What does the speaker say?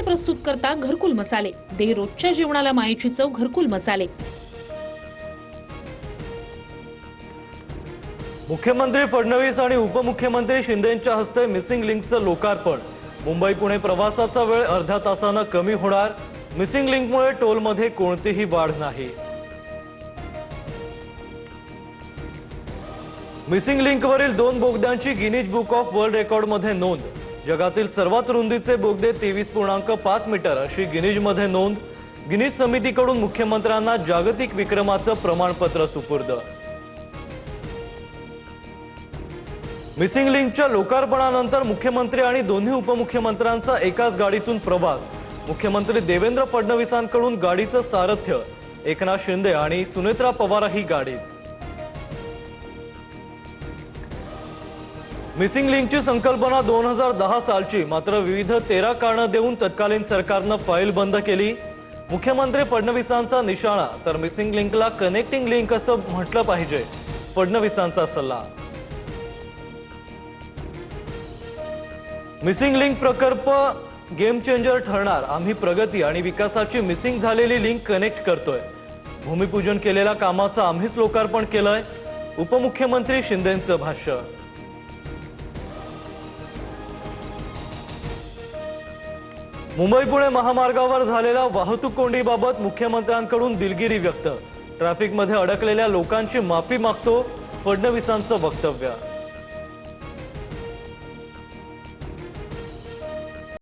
प्रस्तुत करता घरकुल मसाले. दे रोजच्या जेवणाला मायेची चव घरकुल मसाले. मुख्यमंत्री फडणवीस आणि उपमुख्यमंत्री शिंदेंच्या हस्ते मिसिंग लिंकचं लोकार्पण. मुंबई पुणे प्रवासाचा वेळ अर्ध्या तासाने कमी होणार. मिसिंग लिंकमुळे टोलमध्ये कोणतीही वाढ नाही. मिसिंग लिंकवरील 2 बोगद्यांची गिनीज बुक ऑफ वर्ल्ड रेकॉर्डमध्ये नोंद. जगातील सर्वात रुंदीचे बोगदे 23.5 मीटर अशी गिनीजमध्ये नोंद. गिनीज समितीकडून मुख्यमंत्र्यांना जागतिक विक्रमाचं प्रमाणपत्र सुपूर्द. मिसिंग लिंकच्या लोकार्पणानंतर मुख्यमंत्री आणि दोन्ही उपमुख्यमंत्र्यांचा एकाच गाडीतून प्रवास. मुख्यमंत्री देवेंद्र फडणवीसांकडून गाडीचं सारथ्य. एकनाथ शिंदे आणि सुनेत्रा पवारही गाडीत. मिसिंग लिंकची संकल्पना 2010 सालची, मात्र विविध 13 कारणं देऊन तत्कालीन सरकारनं फाईल बंद केली. मुख्यमंत्री फडणवीसांचा निशाणा तर मिसिंग लिंकला कनेक्टिंग लिंक असं म्हटलं पाहिजे, फडणवीसांचा सल्ला. मिसिंग लिंक प्रकल्प गेम चेंजर ठरणार. आम्ही प्रगती आणि विकासाची मिसिंग झालेली लिंक कनेक्ट करतोय. भूमिपूजन केलेल्या कामाचं आम्हीच लोकार्पण केलंय. उपमुख्यमंत्री शिंदेंचं भाष्य. मुंबई पुणे महामार्गावर झालेल्या वाहतूक कोंडीबाबत मुख्यमंत्र्यांकडून दिलगिरी व्यक्त. ट्रॅफिकमध्ये अडकलेल्या लोकांची माफी मागतो, फडणवीसांचं वक्तव्य.